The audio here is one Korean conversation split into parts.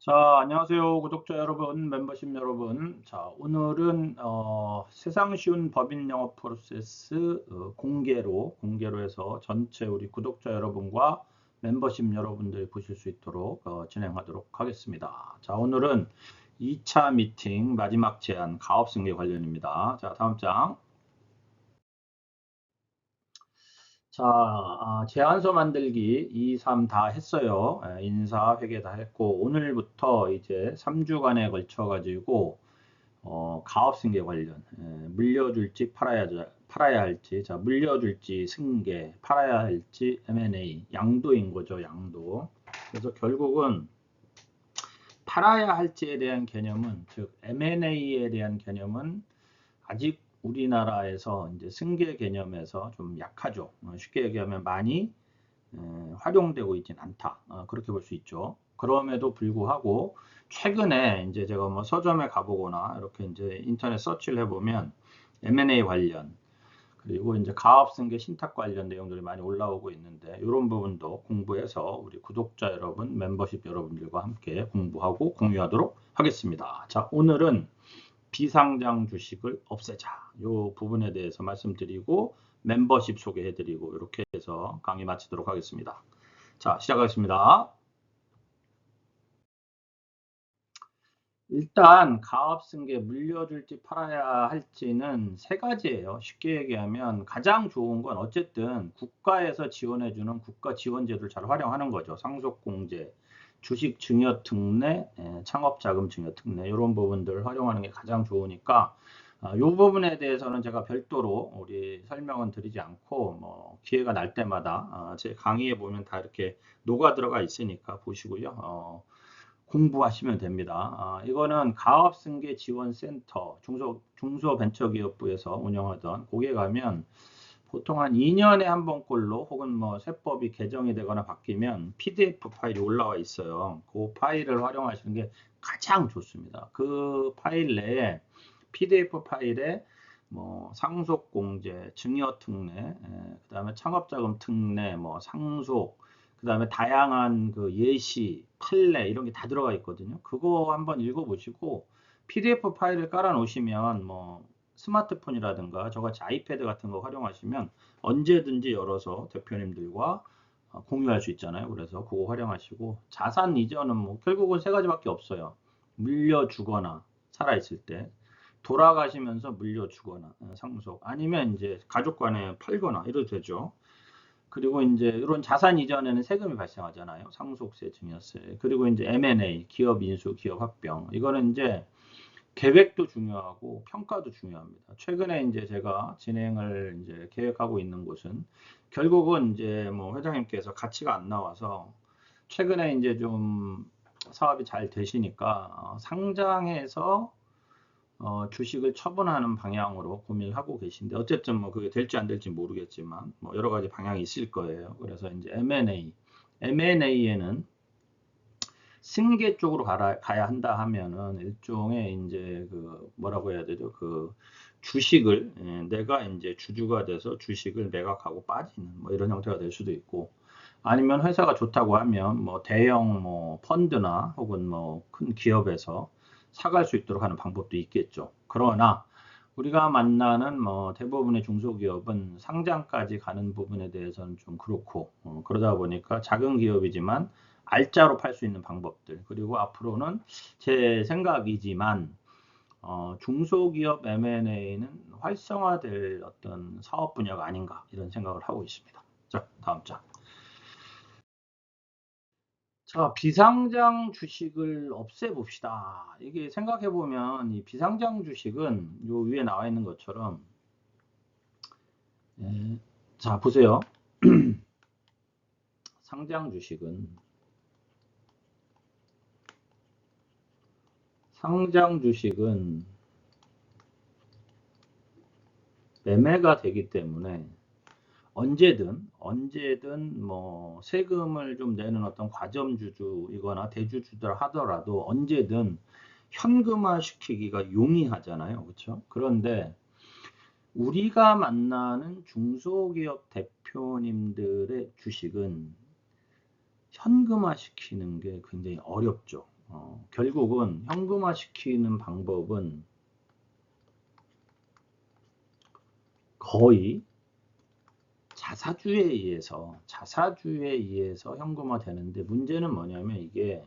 자, 안녕하세요. 구독자 여러분, 멤버십 여러분. 자, 오늘은 세상 쉬운 법인 영업 프로세스 공개로 해서 전체 우리 구독자 여러분과 멤버십 여러분들이 보실 수 있도록 진행하도록 하겠습니다. 자, 오늘은 2차 미팅 마지막 제안 가업승계 관련입니다. 자, 다음 장. 자, 제안서 만들기 2, 3 다 했어요. 인사, 회계 다 했고, 오늘부터 이제 3주간에 걸쳐 가지고 가업승계 관련, 물려줄지 팔아야 할지, 자, 물려줄지 승계, 팔아야 할지 M&A, 양도인 거죠, 양도. 그래서 결국은 팔아야 할지에 대한 개념은, 즉 M&A에 대한 개념은 아직 우리나라에서 이제 승계 개념에서 좀 약하죠. 쉽게 얘기하면 많이 활용되고 있진 않다. 그렇게 볼 수 있죠. 그럼에도 불구하고 최근에 이제 제가 뭐 서점에 가보거나 이렇게 이제 인터넷 서치를 해보면 M&A 관련 그리고 이제 가업승계 신탁 관련 내용들이 많이 올라오고 있는데 이런 부분도 공부해서 우리 구독자 여러분, 멤버십 여러분들과 함께 공부하고 공유하도록 하겠습니다. 자, 오늘은 비상장 주식을 없애자. 이 부분에 대해서 말씀드리고 멤버십 소개해드리고 이렇게 해서 강의 마치도록 하겠습니다. 자, 시작하겠습니다. 일단 가업승계 물려줄지 팔아야 할지는 세 가지예요. 쉽게 얘기하면 가장 좋은 건 어쨌든 국가에서 지원해주는 국가 지원제도를 잘 활용하는 거죠. 상속공제, 주식 증여 특례, 창업자금 증여 특례 이런 부분들을 활용하는 게 가장 좋으니까 이 부분에 대해서는 제가 별도로 우리 설명은 드리지 않고 뭐 기회가 날 때마다 제 강의에 보면 다 이렇게 녹아 들어가 있으니까 보시고요. 공부하시면 됩니다. 이거는 가업승계지원센터 중소벤처기업부에서 운영하던 거기에 가면 보통 한 2년에 한 번꼴로 혹은 뭐 세법이 개정이 되거나 바뀌면 PDF 파일이 올라와 있어요. 그 파일을 활용하시는 게 가장 좋습니다. 그 파일 내에 PDF 파일에 뭐 상속공제, 증여특례, 그다음에 창업자금 특례, 뭐 상속, 그다음에 다양한 그 예시, 판례 이런 게 다 들어가 있거든요. 그거 한번 읽어보시고 PDF 파일을 깔아 놓으시면 뭐 스마트폰이라든가 저같이 아이패드 같은 거 활용하시면 언제든지 열어서 대표님들과 공유할 수 있잖아요. 그래서 그거 활용하시고 자산 이전은 뭐 결국은 세 가지밖에 없어요. 물려주거나 살아있을 때 돌아가시면서 물려주거나 상속 아니면 이제 가족 간에 팔거나 이래도 되죠. 그리고 이제 이런 자산 이전에는 세금이 발생하잖아요. 상속세, 증여세. 그리고 이제 M&A, 기업 인수, 기업 합병. 이거는 이제 계획도 중요하고 평가도 중요합니다. 최근에 이제 제가 진행을 이제 계획하고 있는 곳은 결국은 이제 뭐 회장님께서 가치가 안 나와서 최근에 이제 좀 사업이 잘 되시니까 상장해서 주식을 처분하는 방향으로 고민을 하고 계신데 어쨌든 뭐 그게 될지 안 될지 모르겠지만 뭐 여러 가지 방향이 있을 거예요. 그래서 이제 M&A에는 승계 쪽으로 가야 한다 하면은 일종의 이제 그 뭐라고 해야 되죠? 그 주식을 내가 이제 주주가 돼서 주식을 매각하고 빠지는 뭐 이런 형태가 될 수도 있고 아니면 회사가 좋다고 하면 뭐 대형 뭐 펀드나 혹은 뭐 큰 기업에서 사갈 수 있도록 하는 방법도 있겠죠. 그러나 우리가 만나는 뭐 대부분의 중소기업은 상장까지 가는 부분에 대해서는 좀 그렇고 그러다 보니까 작은 기업이지만 알짜로 팔 수 있는 방법들 그리고 앞으로는 제 생각이지만 중소기업 M&A는 활성화될 어떤 사업 분야가 아닌가 이런 생각을 하고 있습니다. 자, 다음 장. 자, 비상장 주식을 없애봅시다. 이게 생각해보면 이 비상장 주식은 요 위에 나와 있는 것처럼 자, 보세요. 상장 주식은 매매가 되기 때문에 언제든 뭐 세금을 좀 내는 어떤 과점주주이거나 대주주들 하더라도 언제든 현금화 시키기가 용이하잖아요. 그렇죠? 그런데 우리가 만나는 중소기업 대표님들의 주식은 현금화 시키는 게 굉장히 어렵죠. 결국은 현금화 시키는 방법은 거의 자사주에 의해서 현금화 되는데, 문제는 뭐냐면 이게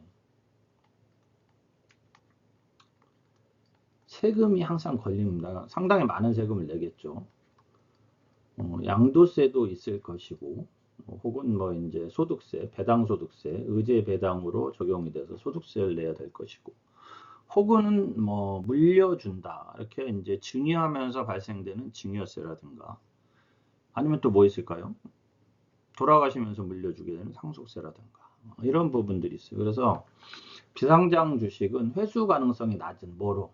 세금이 항상 걸립니다. 상당히 많은 세금을 내겠죠. 양도세도 있을 것이고, 혹은 뭐 이제 소득세, 배당소득세, 의제 배당으로 적용이 돼서 소득세를 내야 될 것이고, 혹은 뭐 물려준다 이렇게 이제 증여하면서 발생되는 증여세라든가, 아니면 또 뭐 있을까요? 돌아가시면서 물려주게 되는 상속세라든가, 이런 부분들이 있어요. 그래서 비상장 주식은 회수 가능성이 낮은, 뭐로?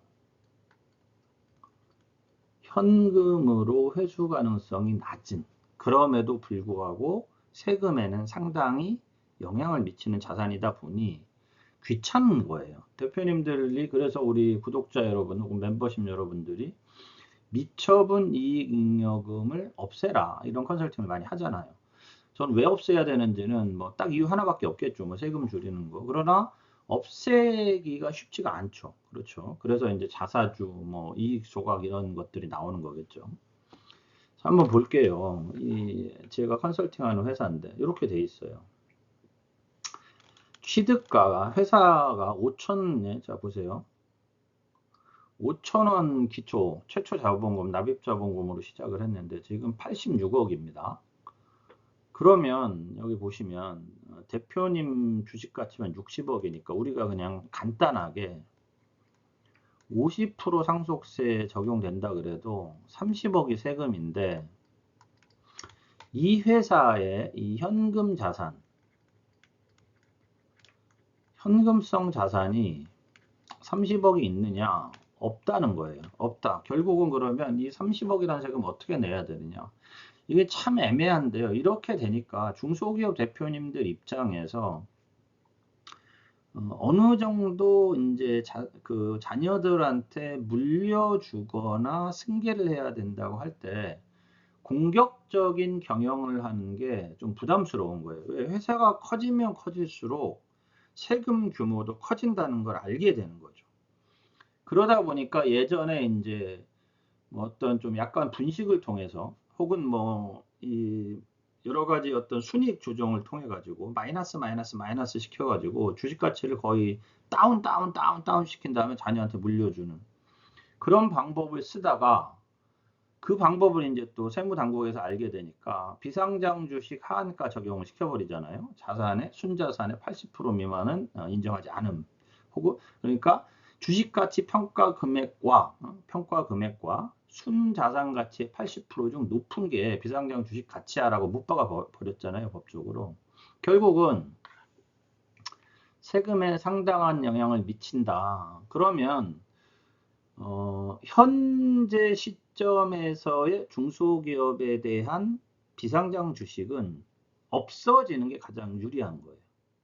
현금으로 회수 가능성이 낮은, 그럼에도 불구하고 세금에는 상당히 영향을 미치는 자산이다 보니 귀찮은 거예요. 대표님들이, 그래서 우리 구독자 여러분 혹은 멤버십 여러분들이 미처분 이익잉여금을 없애라 이런 컨설팅을 많이 하잖아요. 저는 왜 없애야 되는지는 뭐 딱 이유 하나밖에 없겠죠. 뭐 세금 줄이는 거. 그러나 없애기가 쉽지가 않죠. 그렇죠. 그래서 이제 자사주, 뭐 이익 조각 이런 것들이 나오는 거겠죠. 자, 한번 볼게요. 제가 컨설팅하는 회사인데 이렇게 돼 있어요. 취득가가, 회사가 5천, 자 보세요. 5천원 기초 최초 자본금, 납입 자본금으로 시작을 했는데 지금 86억입니다. 그러면 여기 보시면 대표님 주식 가치만 60억이니까 우리가 그냥 간단하게 50% 상속세 적용된다 그래도 30억이 세금인데, 이 회사의 이 현금 자산, 현금성 자산이 30억이 있느냐? 없다는 거예요. 없다. 결국은 그러면 이 30억이라는 세금 어떻게 내야 되느냐? 이게 참 애매한데요. 이렇게 되니까 중소기업 대표님들 입장에서 어느 정도 이제 그 자녀들한테 물려주거나 승계를 해야 된다고 할 때 공격적인 경영을 하는 게 좀 부담스러운 거예요. 왜? 회사가 커지면 커질수록 세금 규모도 커진다는 걸 알게 되는 거죠. 그러다 보니까 예전에 이제 뭐 어떤 좀 약간 분식을 통해서, 혹은 뭐 이 여러 가지 어떤 순이익 조정을 통해 가지고 마이너스 시켜 가지고 주식 가치를 거의 다운 시킨 다음에 자녀한테 물려주는 그런 방법을 쓰다가, 그 방법을 이제 또 세무당국에서 알게 되니까 비상장 주식 하한가 적용을 시켜버리잖아요. 자산의, 순자산의 80% 미만은 인정하지 않음. 혹은 그러니까 주식가치 평가 금액과 순자산 가치의 80%중 높은 게 비상장 주식 가치야라고 못 박아 버렸잖아요, 법적으로. 결국은 세금에 상당한 영향을 미친다. 그러면 현재 시점에서의 중소기업에 대한 비상장 주식은 없어지는 게 가장 유리한 거예요.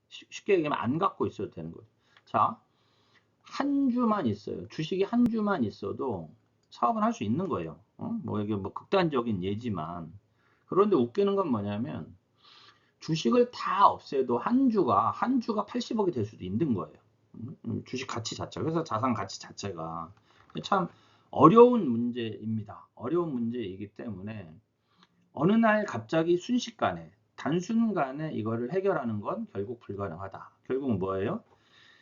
쉽게 얘기하면 안 갖고 있어도 되는 거예요. 자, 한 주만 있어요. 주식이 한 주만 있어도 사업을 할 수 있는 거예요. 뭐 이게 뭐 극단적인 예지만. 그런데 웃기는 건 뭐냐면 주식을 다 없애도 한 주가 80억이 될 수도 있는 거예요. 주식 가치 자체가. 그래서 자산 가치 자체가 참 어려운 문제입니다. 어려운 문제이기 때문에 어느 날 갑자기 순식간에, 단순간에 이거를 해결하는 건 결국 불가능하다. 결국은 뭐예요?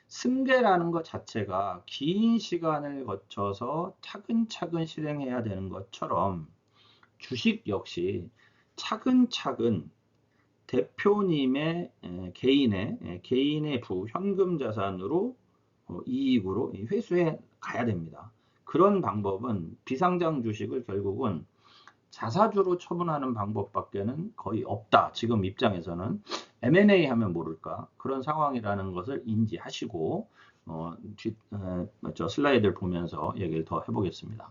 승계라는 것 자체가 긴 시간을 거쳐서 차근차근 실행해야 되는 것처럼 주식 역시 차근차근 대표님의 개인의 현금 자산으로 이익으로 회수해 가야 됩니다. 그런 방법은 비상장 주식을 결국은 자사주로 처분하는 방법밖에는 거의 없다. 지금 입장에서는 M&A 하면 모를까 그런 상황이라는 것을 인지하시고 슬라이드를 보면서 얘기를 더 해보겠습니다.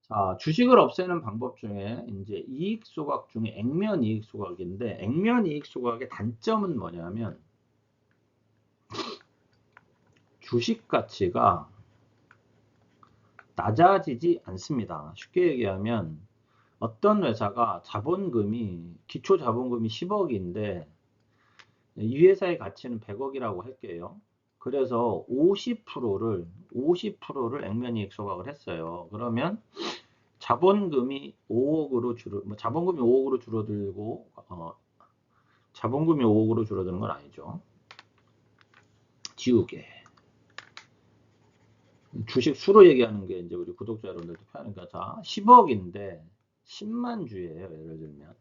자, 주식을 없애는 방법 중에 이제 이익 소각 중에 액면 이익 소각인데, 액면 이익 소각의 단점은 뭐냐면 주식 가치가 낮아지지 않습니다. 쉽게 얘기하면 어떤 회사가 자본금이, 기초 자본금이 10억인데 이 회사의 가치는 100억이라고 할게요. 그래서 50%를 액면이익 소각을 했어요. 그러면 자본금이 5억으로 자본금이 5억으로 줄어들고 자본금이 5억으로 줄어드는 건 아니죠. 지우개. 주식 수로 얘기하는 게 이제 우리 구독자 여러분들도 편하니까 자 10억인데 10만 주예요. 예를 들면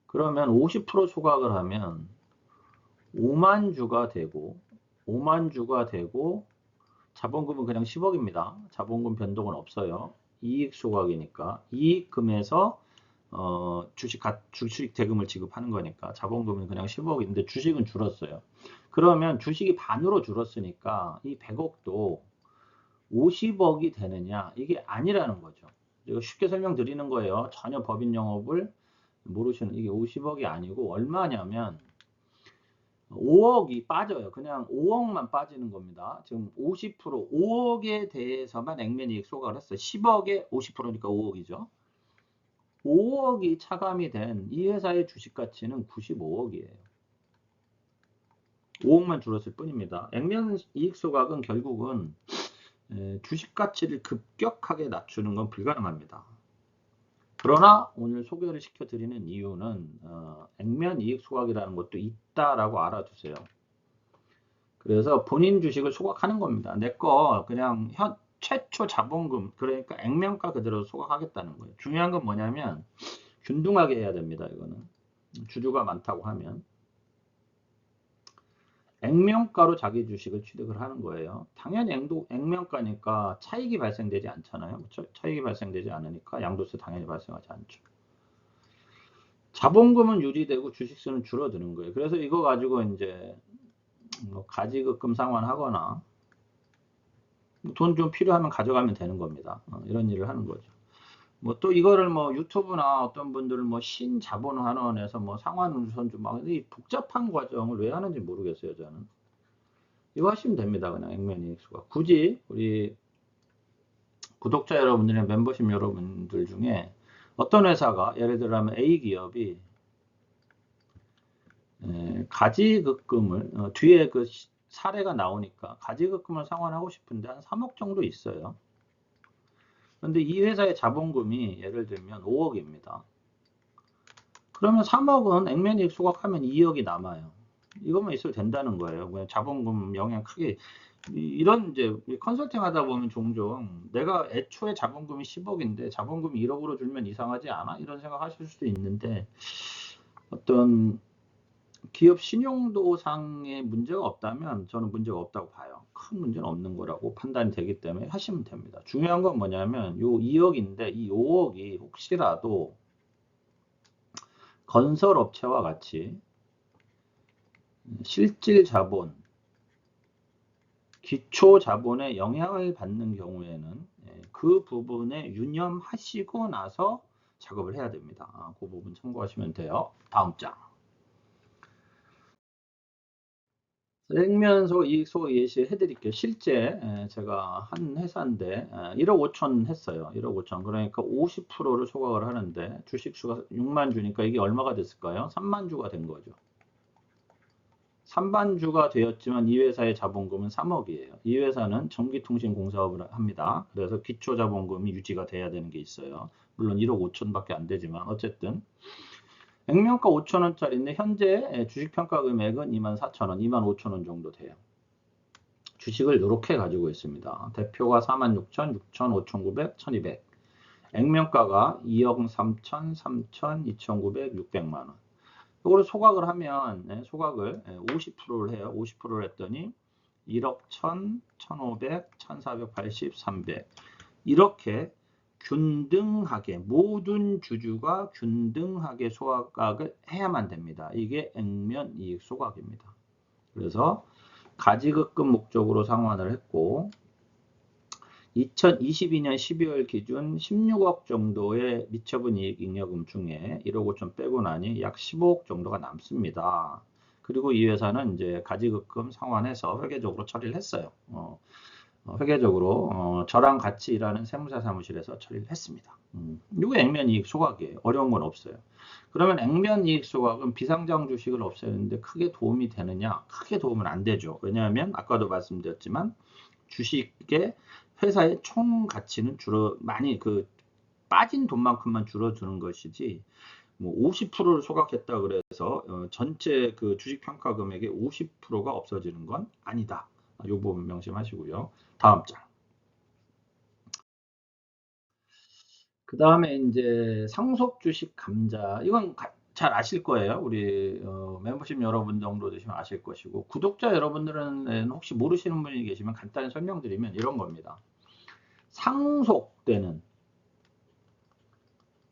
그러면 50% 소각을 하면 5만 주가 되고 자본금은 그냥 10억입니다. 자본금 변동은 없어요. 이익 소각이니까 이익금에서 주식 대금을 지급하는 거니까 자본금은 그냥 10억인데 주식은 줄었어요. 그러면 주식이 반으로 줄었으니까 이 100억도 50억이 되느냐? 이게 아니라는 거죠. 이거 쉽게 설명드리는 거예요. 전혀 법인 영업을 모르시는 이게 50억이 아니고 얼마냐면 5억이 빠져요. 그냥 5억만 빠지는 겁니다. 지금 50% 5억에 대해서만 액면이익 소각을 했어요. 10억에 50%니까 5억이죠. 5억이 차감이 된 이 회사의 주식 가치는 95억이에요. 5억만 줄었을 뿐입니다. 액면이익 소각은 결국은 주식 가치를 급격하게 낮추는 건 불가능합니다. 그러나 오늘 소개를 시켜드리는 이유는 액면 이익 소각이라는 것도 있다라고 알아두세요. 그래서 본인 주식을 소각하는 겁니다. 내 거 그냥 최초 자본금 그러니까 액면가 그대로 소각하겠다는 거예요. 중요한 건 뭐냐면 균등하게 해야 됩니다. 이거는 주주가 많다고 하면 액면가로 자기 주식을 취득을 하는 거예요. 당연히 액면가니까 차익이 발생되지 않잖아요. 차익이 발생되지 않으니까 양도세 당연히 발생하지 않죠. 자본금은 유지되고 주식수는 줄어드는 거예요. 그래서 이거 가지고 이제 뭐 가지급금 상환하거나 돈 좀 필요하면 가져가면 되는 겁니다. 이런 일을 하는 거죠. 뭐 또 이거를 뭐 유튜브나 어떤 분들은 뭐 신자본환원에서 뭐 상환운선주 막 이 복잡한 과정을 왜 하는지 모르겠어요. 저는 이거 하시면 됩니다. 그냥 액면이익수가 굳이 우리 구독자 여러분들이나 멤버십 여러분들 중에 어떤 회사가 예를 들면 A 기업이 가지급금을 뒤에 그 사례가 나오니까 가지급금을 상환하고 싶은데 한 3억 정도 있어요. 그런데 이 회사의 자본금이 예를 들면 5억입니다. 그러면 3억은 액면이익 소각하면 2억이 남아요. 이것만 있어도 된다는 거예요. 그냥 자본금 영향 크게 이런 이제 컨설팅 하다 보면 종종 내가 애초에 자본금이 10억인데 자본금이 1억으로 줄면 이상하지 않아? 이런 생각 하실 수도 있는데 어떤 기업 신용도상에 문제가 없다면 저는 문제가 없다고 봐요. 큰 문제는 없는 거라고 판단이 되기 때문에 하시면 됩니다. 중요한 건 뭐냐면 요 2억인데 이 5억이 혹시라도 건설업체와 같이 실질 자본, 기초 자본의 영향을 받는 경우에는 그 부분에 유념하시고 나서 작업을 해야 됩니다. 그 부분 참고하시면 돼요. 다음 장. 액면소 이익소 예시해 드릴게요. 실제 제가 한 회사인데 1억 5천 했어요. 1억 5천. 그러니까 50%를 소각을 하는데 주식수가 6만 주니까 이게 얼마가 됐을까요? 3만 주가 된 거죠. 3만 주가 되었지만 이 회사의 자본금은 3억이에요. 이 회사는 전기통신공사업을 합니다. 그래서 기초자본금이 유지가 돼야 되는 게 있어요. 물론 1억 5천밖에 안 되지만 어쨌든 액면가 5천원짜리인데 현재 주식평가 금액은 24,000원, 25,000원 정도 돼요. 주식을 이렇게 가지고 있습니다. 대표가 46,000, 6,000, 5,900, 1,200. 액면가가 2억 3천, 3천, 2,900, 600만원. 이거를 소각을 하면 소각을 50%를 해요. 50%를 했더니 1억 1,000, 1,500, 1,480, 300 이렇게 균등하게 모든 주주가 균등하게 소각을 해야만 됩니다. 이게 액면이익 소각입니다. 그래서 가지급금 목적으로 상환을 했고 2022년 12월 기준 16억 정도의 미처분 이익 잉여금 중에 1억 5천 빼고 나니 약 15억 정도가 남습니다. 그리고 이 회사는 이제 가지급금 상환해서 회계적으로 처리를 했어요. 회계적으로 저랑 같이 일하는 세무사 사무실에서 처리를 했습니다. 이거 액면이익 소각이에요. 어려운 건 없어요. 그러면 액면이익 소각은 비상장 주식을 없애는데 크게 도움이 되느냐? 크게 도움은 안 되죠. 왜냐하면 아까도 말씀드렸지만 주식의 회사의 총 가치는 많이 빠진 돈만큼만 줄어드는 것이지 뭐 50%를 소각했다 그래서 전체 그 주식 평가 금액의 50%가 없어지는 건 아니다. 이 부분 명심하시고요. 다음 장. 그 다음에 이제 상속 주식 감자. 이건 잘 아실 거예요. 우리 멤버십 여러분 정도 되시면 아실 것이고, 구독자 여러분들은 혹시 모르시는 분이 계시면 간단히 설명드리면 이런 겁니다.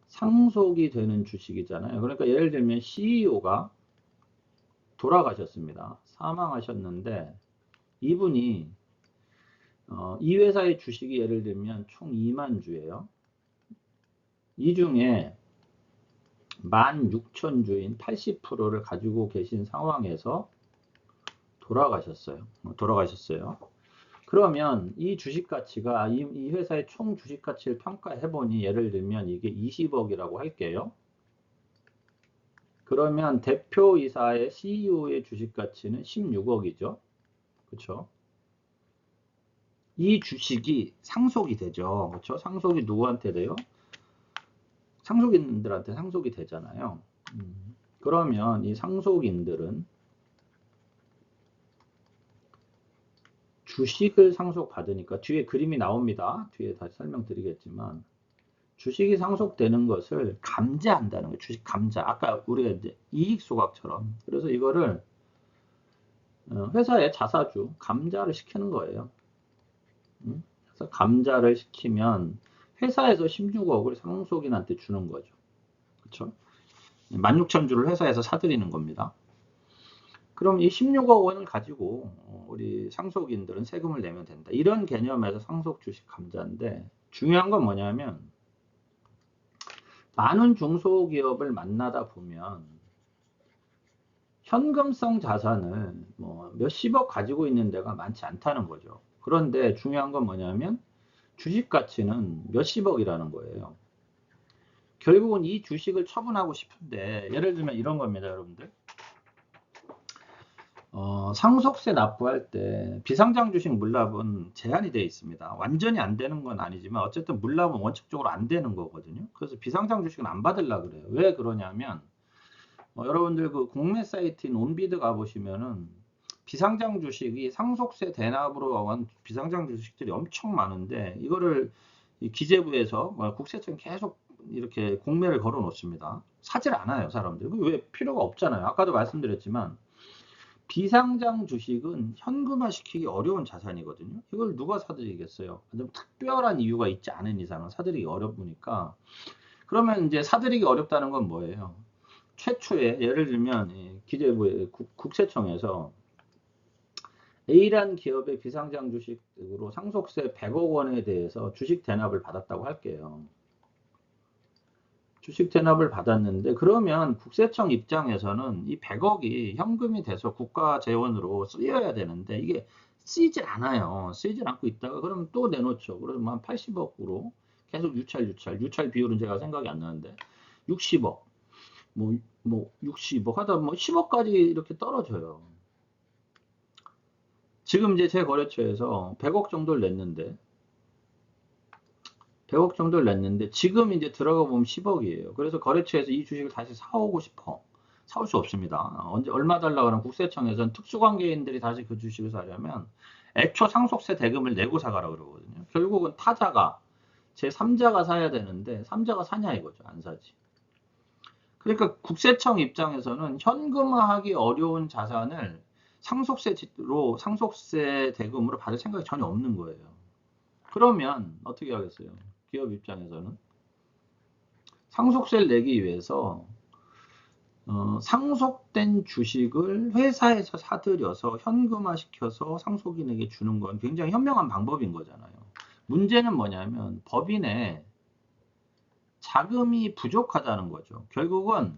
상속이 되는 주식이잖아요. 그러니까 예를 들면 CEO가 돌아가셨습니다. 사망하셨는데 이분이 이 회사의 주식이 예를 들면 총 2만 주예요. 이 중에 16,000주인 80%를 가지고 계신 상황에서 돌아가셨어요. 그러면 이 주식 가치가 이 회사의 총 주식 가치를 평가해 보니 예를 들면 이게 20억이라고 할게요. 그러면 대표이사의 CEO의 주식 가치는 16억이죠. 그렇죠? 이 주식이 상속이 되죠. 그렇죠? 상속이 누구한테 돼요? 상속인들한테 상속이 되잖아요. 그러면 이 상속인들은 주식을 상속받으니까 뒤에 그림이 나옵니다. 뒤에 다시 설명드리겠지만 주식이 상속되는 것을 감자한다는 거예요. 주식 감자. 아까 우리가 이제 이익 소각처럼. 그래서 이거를 회사의 자사주 감자를 시키는 거예요. 그래서 감자를 시키면 회사에서 16억을 상속인한테 주는 거죠. 그렇죠? 16,000주를 회사에서 사들이는 겁니다. 그럼 이 16억 원을 가지고 우리 상속인들은 세금을 내면 된다. 이런 개념에서 상속 주식 감자인데 중요한 건 뭐냐면 많은 중소기업을 만나다 보면 현금성 자산을 뭐 몇십억 가지고 있는 데가 많지 않다는 거죠. 그런데 중요한 건 뭐냐면 주식 가치는 몇십억이라는 거예요. 결국은 이 주식을 처분하고 싶은데 예를 들면 이런 겁니다, 여러분들. 상속세 납부할 때 비상장 주식 물납은 제한이 되어 있습니다. 완전히 안 되는 건 아니지만 어쨌든 물납은 원칙적으로 안 되는 거거든요. 그래서 비상장 주식은 안 받으려고 그래요. 왜 그러냐면 여러분들 그 국내 사이트인 온비드 가보시면은 비상장 주식이 상속세 대납으로 온 비상장 주식들이 엄청 많은데 이거를 기재부에서 국세청 계속 이렇게 공매를 걸어 놓습니다. 사질 않아요, 사람들. 왜 필요가 없잖아요. 아까도 말씀드렸지만 비상장 주식은 현금화 시키기 어려운 자산이거든요. 이걸 누가 사들이겠어요? 좀 특별한 이유가 있지 않은 이상은 사들이기 어렵으니까. 그러면 이제 사들이기 어렵다는 건 뭐예요? 최초에 예를 들면 기재부의 국세청에서 A라는 기업의 비상장 주식으로 상속세 100억 원에 대해서 주식 대납을 받았다고 할게요. 주식 대납을 받았는데 그러면 국세청 입장에서는 이 100억이 현금이 돼서 국가 재원으로 쓰여야 되는데 이게 쓰이질 않아요. 쓰이질 않고 있다가 그러면 또 내놓죠. 그러면 한 80억으로 계속 유찰 비율은 제가 생각이 안 나는데 60억, 뭐 60억 하다 뭐 10억까지 이렇게 떨어져요. 지금 이제 제 거래처에서 100억 정도를 냈는데 100억 정도를 냈는데 지금 이제 들어가 보면 10억이에요. 그래서 거래처에서 이 주식을 다시 사오고 싶어. 사올 수 없습니다. 언제 얼마 달라고 하는 국세청에서는 특수관계인들이 다시 그 주식을 사려면 애초 상속세 대금을 내고 사가라 그러거든요. 결국은 타자가 제 3자가 사야 되는데 3자가 사냐 이거죠. 안 사지. 그러니까 국세청 입장에서는 현금화하기 어려운 자산을 상속세 대금으로 받을 생각이 전혀 없는 거예요. 그러면 어떻게 하겠어요? 기업 입장에서는 상속세를 내기 위해서 상속된 주식을 회사에서 사들여서 현금화시켜서 상속인에게 주는 건 굉장히 현명한 방법인 거잖아요. 문제는 뭐냐면 법인에 자금이 부족하다는 거죠. 결국은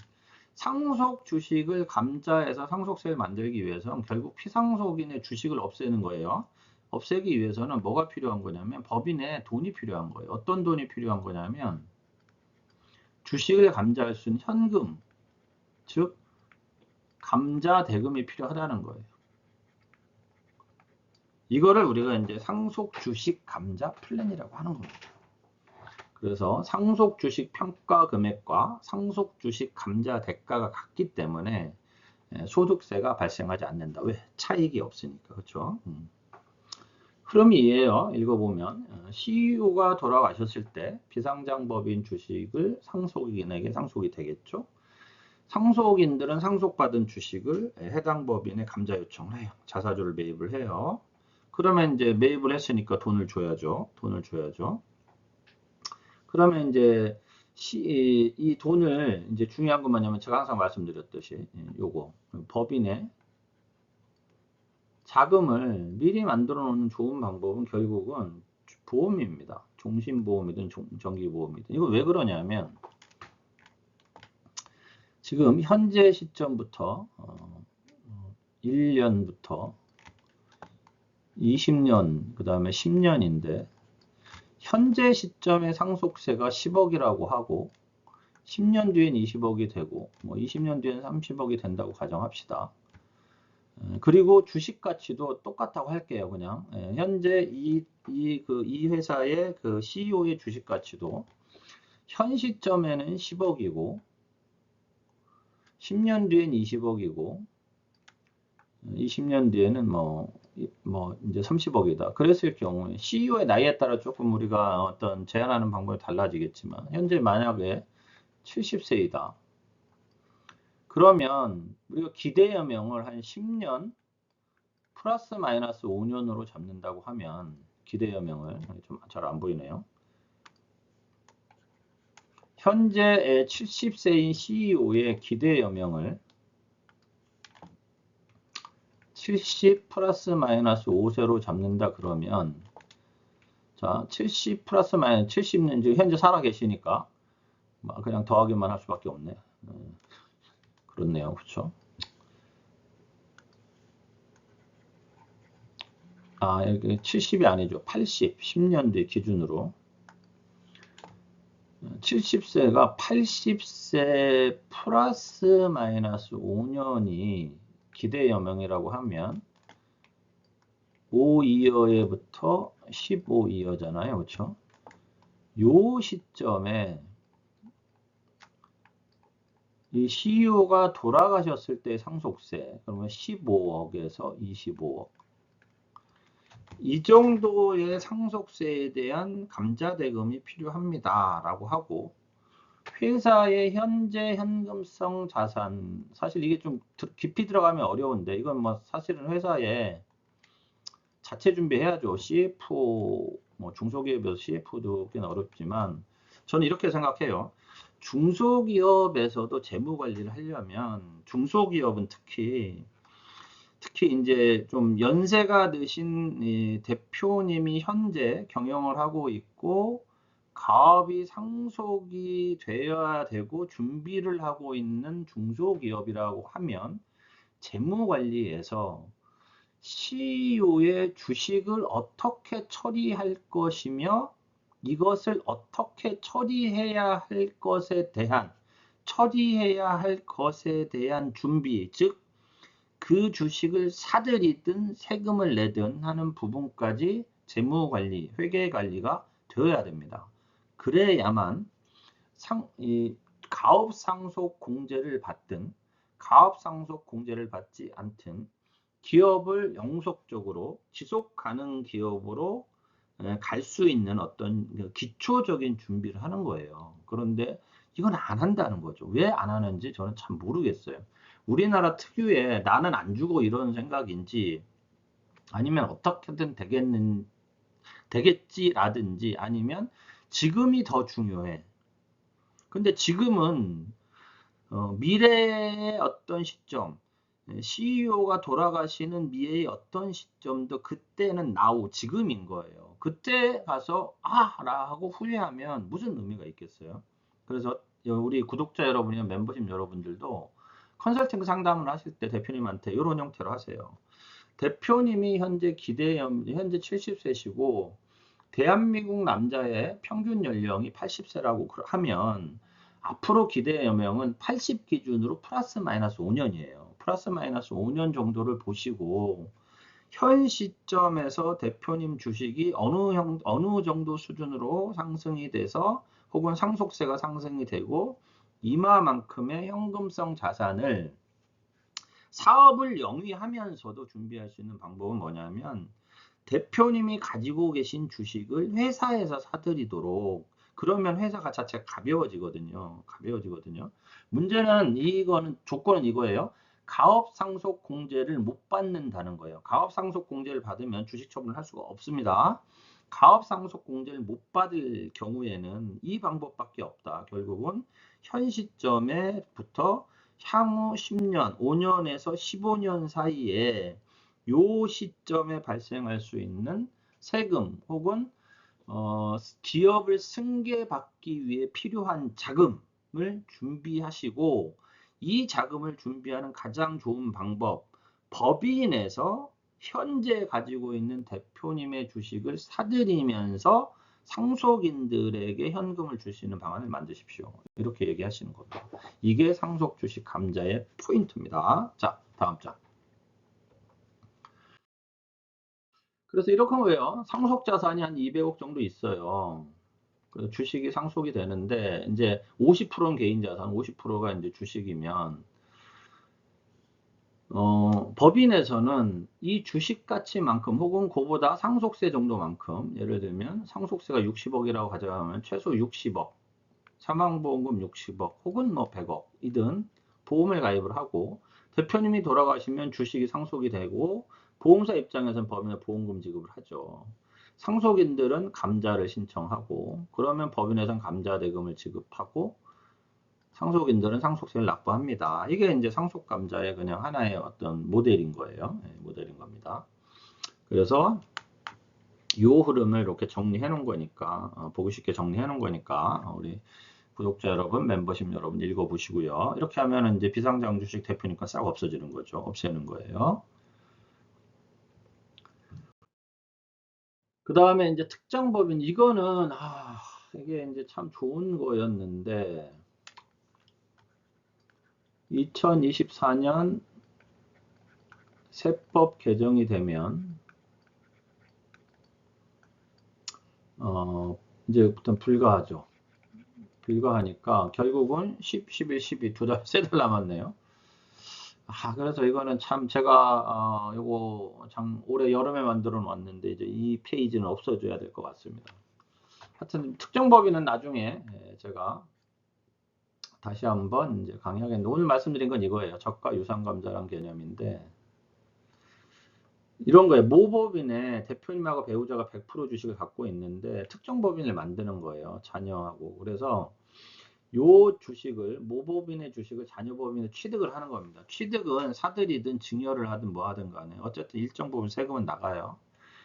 상속 주식을 감자해서 상속세를 만들기 위해서는 결국 피상속인의 주식을 없애는 거예요. 없애기 위해서는 뭐가 필요한 거냐면 법인에 돈이 필요한 거예요. 어떤 돈이 필요한 거냐면 주식을 감자할 수 있는 현금, 즉 감자 대금이 필요하다는 거예요. 이거를 우리가 이제 상속 주식 감자 플랜이라고 하는 겁니다. 그래서 상속 주식 평가 금액과 상속 주식 감자 대가가 같기 때문에 소득세가 발생하지 않는다. 왜? 차익이 없으니까. 그렇죠? 흐름이 이에요. 읽어보면 CEO가 돌아가셨을 때 비상장법인 주식을 상속인에게 상속이 되겠죠. 상속인들은 상속받은 주식을 해당 법인에 감자 요청을 해요. 자사주를 매입을 해요. 그러면 이제 매입을 했으니까 돈을 줘야죠. 돈을 줘야죠. 그러면 이제 이 돈을 이제 중요한 건 뭐냐면 제가 항상 말씀드렸듯이 요거 법인의 자금을 미리 만들어 놓는 좋은 방법은 결국은 보험입니다. 종신보험이든 정기보험이든. 이거 왜 그러냐면 지금 현재 시점부터 1년부터 20년, 그 다음에 10년인데 현재 시점의 상속세가 10억이라고 하고 10년 뒤엔 20억이 되고 뭐 20년 뒤엔 30억이 된다고 가정합시다. 그리고 주식 가치도 똑같다고 할게요. 그냥 현재 이 회사의 그 CEO의 주식 가치도 현 시점에는 10억이고 10년 뒤엔 20억이고 20년 뒤에는 뭐 이제 30억이다. 그랬을 경우에 CEO의 나이에 따라 조금 우리가 어떤 제한하는 방법이 달라지겠지만 현재 만약에 70세이다. 그러면 우리가 기대여명을 한 10년 플러스 마이너스 5년으로 잡는다고 하면 기대여명을 좀 잘 안 보이네요. 현재 70세인 CEO의 기대여명을 70 플러스 마이너스 5세로 잡는다 그러면 자 70 플러스 마이너스 70년 지금 현재 살아 계시니까 그냥 더하기만 할 수밖에 없네. 그렇네요. 그렇죠? 여기 70이 아니죠. 80, 10년 뒤 기준으로 70세가 80세 플러스 마이너스 5년이 기대여명이라고 하면 5이어에부터 15이어잖아요. 그렇죠? 요 시점에 이 CEO가 돌아가셨을 때 상속세 그러면 15억에서 25억 이 정도의 상속세에 대한 감자대금이 필요합니다 라고 하고 회사의 현재 현금성 자산 사실 이게 좀 깊이 들어가면 어려운데 이건 뭐 사실은 회사에 자체 준비해야죠. CFO 뭐 중소기업에서 CFO도 꽤 어렵지만 저는 이렇게 생각해요. 중소기업에서도 재무 관리를 하려면 중소기업은 특히 이제 좀 연세가 드신 이 대표님이 현재 경영을 하고 있고 가업이 상속이 되어야 되고 준비를 하고 있는 중소기업이라고 하면 재무관리에서 CEO의 주식을 어떻게 처리할 것이며 이것을 어떻게 처리해야 할 것에 대한 준비, 즉 그 주식을 사들이든 세금을 내든 하는 부분까지 재무관리, 회계관리가 되어야 됩니다. 그래야만 가업상속 공제를 받든 가업상속 공제를 받지 않든 기업을 영속적으로 지속 가능 기업으로 갈 수 있는 어떤 기초적인 준비를 하는 거예요. 그런데 이건 안 한다는 거죠. 왜 안 하는지 저는 참 모르겠어요. 우리나라 특유의 나는 안 주고 이런 생각인지 아니면 어떻게든 되겠지라든지 아니면 지금이 더 중요해. 근데 지금은 미래의 어떤 시점, CEO가 돌아가시는 미래의 어떤 시점도 그때는 지금인 거예요. 그때 가서 라고 후회하면 무슨 의미가 있겠어요? 그래서 우리 구독자 여러분이나 멤버십 여러분들도 컨설팅 상담을 하실 때 대표님한테 이런 형태로 하세요. 대표님이 현재 현재 70세시고 대한민국 남자의 평균 연령이 80세라고 하면 앞으로 기대 여명은 80 기준으로 플러스 마이너스 5년이에요. 플러스 마이너스 5년 정도를 보시고 현 시점에서 대표님 주식이 어느 정도 수준으로 상승이 돼서 혹은 상속세가 상승이 되고 이마만큼의 현금성 자산을 사업을 영위하면서도 준비할 수 있는 방법은 뭐냐면 대표님이 가지고 계신 주식을 회사에서 사들이도록 그러면 회사가 자체가 가벼워지거든요. 문제는 이거는 조건은 이거예요. 가업상속 공제를 못 받는다는 거예요. 가업상속 공제를 받으면 주식 처분을 할 수가 없습니다. 가업상속 공제를 못 받을 경우에는 이 방법밖에 없다. 결국은 현 시점에부터 향후 10년, 5년에서 15년 사이에 요 시점에 발생할 수 있는 세금 혹은 기업을 승계받기 위해 필요한 자금을 준비하시고 이 자금을 준비하는 가장 좋은 방법, 법인에서 현재 가지고 있는 대표님의 주식을 사들이면서 상속인들에게 현금을 줄 수 있는 방안을 만드십시오. 이렇게 얘기하시는 겁니다. 이게 상속 주식 감자의 포인트입니다. 자, 다음 장. 그래서 이렇게 한 거예요. 상속 자산이 한 200억 정도 있어요. 그래서 주식이 상속이 되는데 이제 50%는 개인 자산, 50%가 이제 주식이면 법인에서는 이 주식 가치만큼 혹은 그보다 상속세 정도만큼 예를 들면 상속세가 60억이라고 가져가면 최소 60억, 사망보험금 60억 혹은 뭐 100억이든 보험을 가입을 하고 대표님이 돌아가시면 주식이 상속이 되고 보험사 입장에서는 법인에 보험금 지급을 하죠. 상속인들은 감자를 신청하고 그러면 법인에서는 감자 대금을 지급하고 상속인들은 상속세를 납부합니다. 이게 이제 상속감자의 그냥 하나의 어떤 모델인 거예요. 네, 모델인 겁니다. 그래서 이 흐름을 이렇게 정리해 놓은 거니까 보기 쉽게 정리해 놓은 거니까 우리 구독자 여러분, 멤버십 여러분 읽어보시고요. 이렇게 하면 이제 비상장 주식 대표니까 싹 없어지는 거죠. 없애는 거예요. 그 다음에 이제 특정법인 이거는 이게 이제 참 좋은 거였는데 2024년 세법 개정이 되면 이제부터 불가하죠. 불가하니까 결국은 10, 11, 12 세 달 남았네요. 그래서 이거는 참 제가 요거 올해 여름에 만들어 놨는데 이제 이 페이지는 없어져야 될 것 같습니다. 하여튼 특정 법인은 나중에 제가 다시 한번 이제 강의하겠는데 오늘 말씀드린 건 이거예요. 저가 유상감자란 개념인데 이런 거예요. 모법인의 대표님하고 배우자가 100% 주식을 갖고 있는데 특정 법인을 만드는 거예요. 자녀하고. 그래서 요 주식을 모법인의 주식을 자녀법인에 취득을 하는 겁니다. 취득은 사들이든 증여를 하든 뭐 하든 간에 어쨌든 일정 부분 세금은 나가요.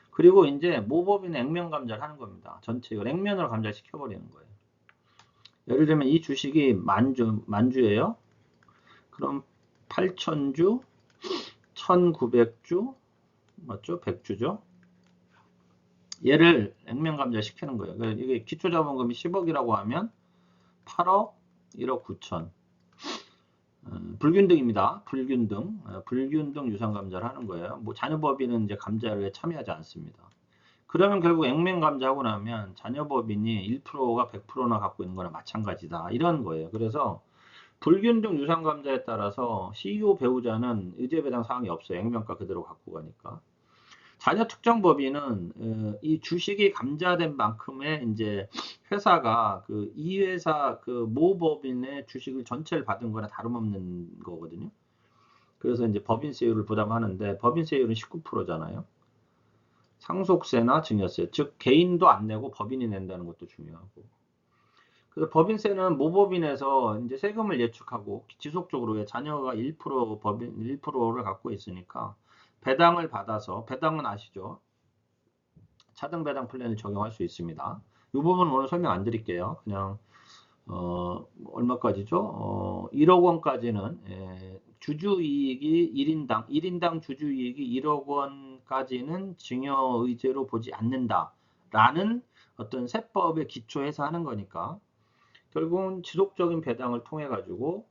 그리고 이제 모법인의 액면 감자를 하는 겁니다. 전체 이걸 액면으로 감자를 시켜버리는 거예요. 예를 들면 이 주식이 만주예요. 그럼 8,000주, 1,900주, 맞죠? 100주죠. 얘를 액면 감자 시키는 거예요. 이게 기초자본금이 10억이라고 하면 8억, 1억 9천. 불균등입니다. 불균등 유상 감자를 하는 거예요. 뭐 자녀법인은 이제 감자를 참여하지 않습니다. 그러면 결국 액면 감자하고 나면 자녀법인이 1%가 100%나 갖고 있는 거나 마찬가지다. 이런 거예요. 그래서 불균등 유상 감자에 따라서 CEO 배우자는 의제배당 사항이 없어요. 액면가 그대로 갖고 가니까. 자녀 특정 법인은 이 주식이 감자된 만큼의 이제 회사가 이 회사 모 법인의 주식을 전체를 받은 거나 다름없는 거거든요. 그래서 이제 법인세율을 부담하는데 법인세율은 19%잖아요. 상속세나 증여세, 즉 개인도 안 내고 법인이 낸다는 것도 중요하고. 그래서 법인세는 모법인에서 이제 세금을 예측하고 지속적으로 자녀가 1% 법인 1%를 갖고 있으니까 배당을 받아서 배당은 아시죠? 차등 배당 플랜을 적용할 수 있습니다. 이 부분은 오늘 설명 안 드릴게요. 그냥 얼마까지죠? 1억 원까지는 주주이익이 1인당 주주이익이 1억 원까지는 증여의제로 보지 않는다라는 어떤 세법에 기초해서 하는 거니까 결국은 지속적인 배당을 통해 가지고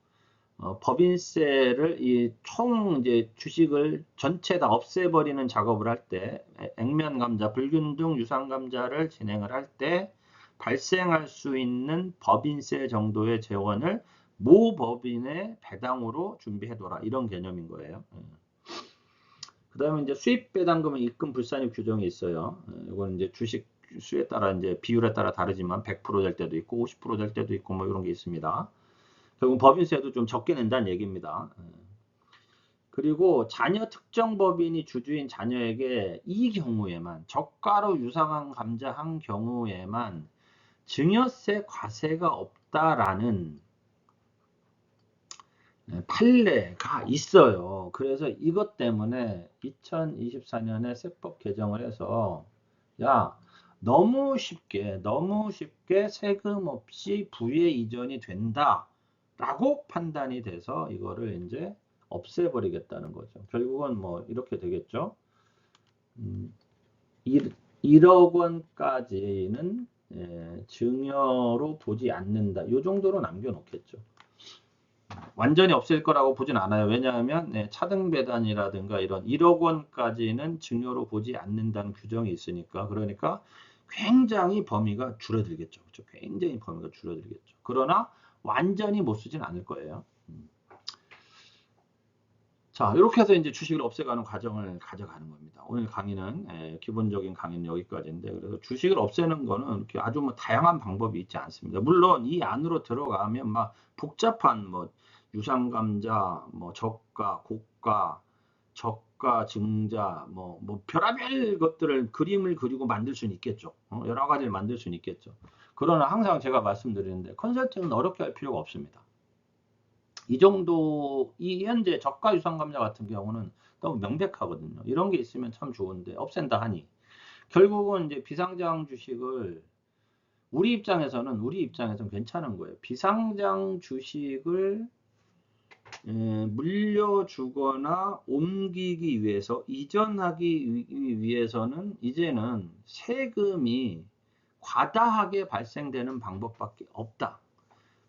법인세를 이제 주식을 전체 다 없애버리는 작업을 할 때 액면 감자, 불균등 유상 감자를 진행을 할 때 발생할 수 있는 법인세 정도의 재원을 모 법인의 배당으로 준비해둬라 이런 개념인 거예요. 그 다음에 이제 수입 배당금은 입금 불산입 규정이 있어요. 이건 이제 주식 수에 따라 이제 비율에 따라 다르지만 100%될 때도 있고 50%될 때도 있고 뭐 이런 게 있습니다. 결국 법인세도 좀 적게 낸다는 얘기입니다. 그리고 자녀 특정 법인이 주주인 자녀에게 이 경우에만 저가로 유상한 감자 한 경우에만 증여세 과세가 없다라는 판례가 있어요. 그래서 이것 때문에 2024년에 세법 개정을 해서 야 너무 쉽게 세금 없이 부의 이전이 된다라고 판단이 돼서 이거를 이제 없애버리겠다는 거죠. 결국은 뭐 이렇게 되겠죠. 1억 원까지는 증여로 보지 않는다. 이 정도로 남겨놓겠죠. 완전히 없앨 거라고 보진 않아요. 왜냐하면 차등 배당이라든가 이런 1억 원까지는 증여로 보지 않는다는 규정이 있으니까 그러니까 굉장히 범위가 줄어들겠죠. 그렇죠? 굉장히 범위가 줄어들겠죠. 그러나 완전히 못 쓰진 않을 거예요. 자, 이렇게 해서 이제 주식을 없애가는 과정을 가져가는 겁니다. 오늘 강의는 기본적인 강의는 여기까지인데 그래서 주식을 없애는 거는 이렇게 아주 뭐 다양한 방법이 있지 않습니다. 물론 이 안으로 들어가면 막 복잡한 뭐 유상감자, 뭐 저가, 고가, 저가 증자, 뭐 별의별 것들을 그림을 그리고 만들 수는 있겠죠. 여러 가지를 만들 수는 있겠죠. 그러나 항상 제가 말씀드리는데 컨설팅은 어렵게 할 필요가 없습니다. 이 정도, 이 현재 저가 유상 감자 같은 경우는 너무 명백하거든요. 이런 게 있으면 참 좋은데 없앤다 하니 결국은 이제 비상장 주식을 우리 입장에서는 괜찮은 거예요. 비상장 주식을 물려주거나 옮기기 위해서 이전하기 위해서는 이제는 세금이 과다하게 발생되는 방법밖에 없다.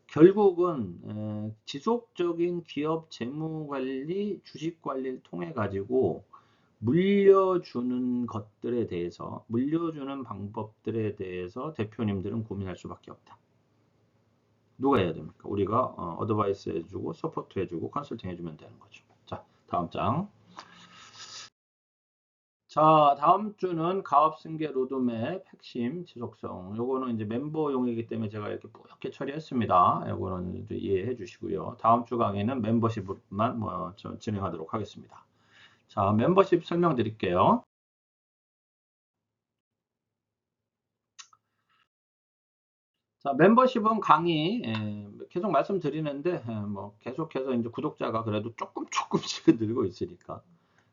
결국은 지속적인 기업 재무관리, 주식관리를 통해 가지고 물려주는 것들에 대해서, 물려주는 방법들에 대해서 대표님들은 고민할 수밖에 없다. 누가 해야 됩니까? 우리가 어드바이스 해주고, 서포트 해주고, 컨설팅 해주면 되는 거죠. 자, 다음 장. 자, 다음 주는 가업승계 로드맵 핵심 지속성. 요거는 이제 멤버용이기 때문에 제가 이렇게 뿌옇게 처리했습니다. 요거는 이제 이해해 주시고요. 다음 주 강의는 멤버십만 진행하도록 하겠습니다. 자, 멤버십 설명드릴게요. 자, 멤버십은 강의 계속 말씀드리는데 뭐 계속해서 이제 구독자가 그래도 조금씩은 늘고 있으니까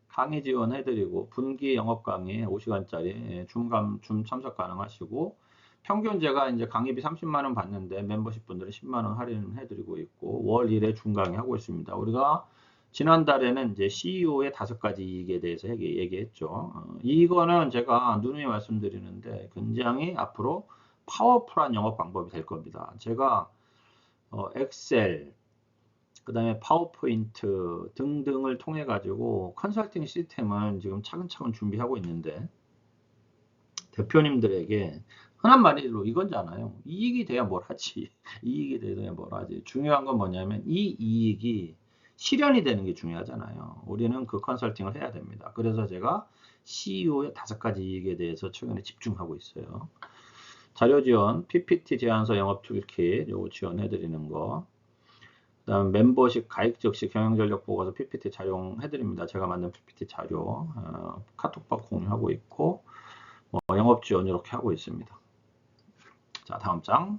강의 지원해드리고 분기 영업 강의 5시간짜리 줌 참석 가능하시고 평균 제가 이제 강의비 30만 원 받는데 멤버십 분들은 10만 원 할인해드리고 있고 월 1회 중강의 하고 있습니다. 우리가 지난달에는 이제 CEO의 5가지 이익에 대해서 얘기했죠. 이거는 제가 누누이 말씀드리는데 굉장히 앞으로 파워풀한 영업 방법이 될 겁니다. 제가 엑셀, 그 다음에 파워포인트 등등을 통해 가지고 컨설팅 시스템을 지금 차근차근 준비하고 있는데 대표님들에게 흔한 말로 이건잖아요. 이익이 돼야 뭘 하지. 이익이 돼야 뭘 하지. 중요한 건 뭐냐면 이 이익이 실현이 되는 게 중요하잖아요. 우리는 그 컨설팅을 해야 됩니다. 그래서 제가 CEO의 5가지 이익에 대해서 최근에 집중하고 있어요. 자료 지원, PPT 제안서 영업 툴킷 요거 지원해 드리는 거. 그다음 멤버십 가입 즉시 경영전력 보고서 PPT 촬영해드립니다. 제가 만든 PPT 자료 카톡방 공유하고 있고 영업 지원 이렇게 하고 있습니다. 자, 다음 장.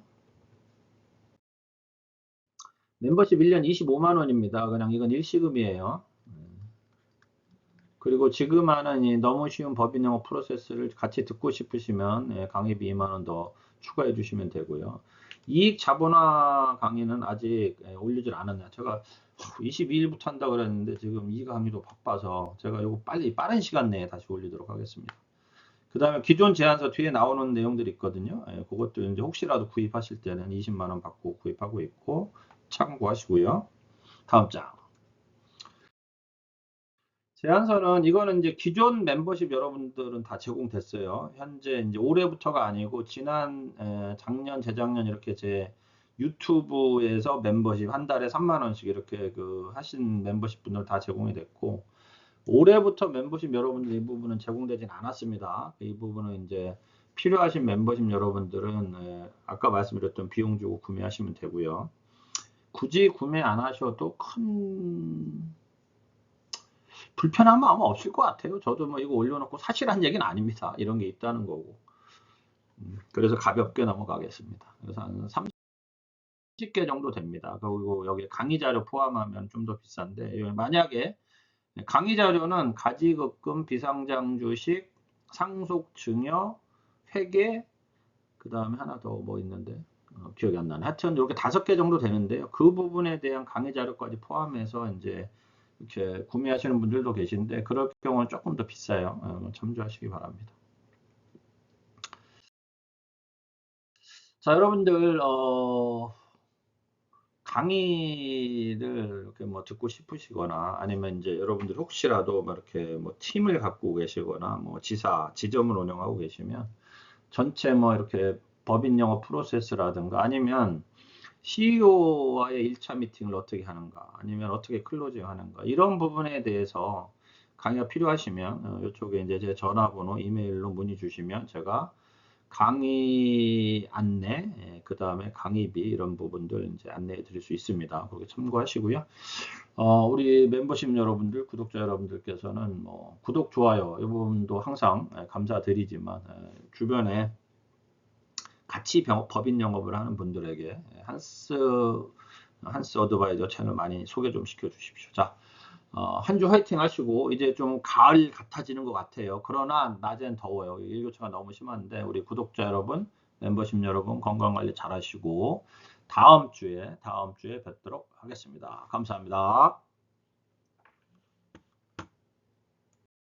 멤버십 1년 25만 원입니다. 그냥 이건 일시금이에요. 그리고 지금 하는 이 너무 쉬운 법인 영업 프로세스를 같이 듣고 싶으시면 강의비 2만 원 더 추가해 주시면 되고요. 이익 자본화 강의는 아직 올리질 않았네요. 제가 22일부터 한다 그랬는데 지금 이 강의도 바빠서 제가 이거 빨리 빠른 시간 내에 다시 올리도록 하겠습니다. 그 다음에 기존 제안서 뒤에 나오는 내용들이 있거든요. 그것도 이제 혹시라도 구입하실 때는 20만 원 받고 구입하고 있고 참고하시고요. 다음 장. 제안서는 이거는 이제 기존 멤버십 여러분들은 다 제공됐어요. 현재 이제 올해부터가 아니고 지난 작년, 재작년 이렇게 제 유튜브에서 멤버십 한 달에 3만 원씩 이렇게 그 하신 멤버십 분들 다 제공이 됐고 올해부터 멤버십 여러분들 이 부분은 제공되진 않았습니다. 이 부분은 이제 필요하신 멤버십 여러분들은 아까 말씀드렸던 비용 주고 구매하시면 되고요. 굳이 구매 안 하셔도 큰 불편한 마음은 없을 것 같아요. 저도 뭐 이거 올려놓고 사실한 얘기는 아닙니다. 이런 게 있다는 거고. 그래서 가볍게 넘어가겠습니다. 그래서 한 30개 정도 됩니다. 그리고 여기 강의 자료 포함하면 좀 더 비싼데 만약에 강의 자료는 가지급금, 비상장 주식, 상속 증여, 회계, 그 다음에 하나 더 뭐 있는데 기억이 안 나네. 하여튼 이렇게 5개 정도 되는데요. 그 부분에 대한 강의 자료까지 포함해서 이제 이렇게 구매하시는 분들도 계신데 그럴 경우는 조금 더 비싸요. 참조하시기 바랍니다. 자, 여러분들 강의를 이렇게 뭐 듣고 싶으시거나 아니면 이제 여러분들 혹시라도 뭐 이렇게 뭐 팀을 갖고 계시거나 뭐 지점을 운영하고 계시면 전체 뭐 이렇게 법인 영업 프로세스라든가 아니면 CEO와의 1차 미팅을 어떻게 하는가 아니면 어떻게 클로징 하는가 이런 부분에 대해서 강의가 필요하시면 이쪽에 이제 제 전화번호 이메일로 문의 주시면 제가 강의 안내 그 다음에 강의비 이런 부분들 이제 안내해 드릴 수 있습니다. 그렇게 참고하시고요. 우리 멤버십 여러분들 구독자 여러분들께서는 뭐 구독 좋아요 이 부분도 항상 감사드리지만 주변에 같이 법인 영업을 하는 분들에게 한스 어드바이저 채널 많이 소개 좀 시켜 주십시오. 자, 한 주 화이팅 하시고 이제 좀 가을 같아지는 것 같아요. 그러나 낮엔 더워요. 일교차가 너무 심한데 우리 구독자 여러분, 멤버십 여러분 건강관리 잘 하시고 다음 주에 뵙도록 하겠습니다. 감사합니다.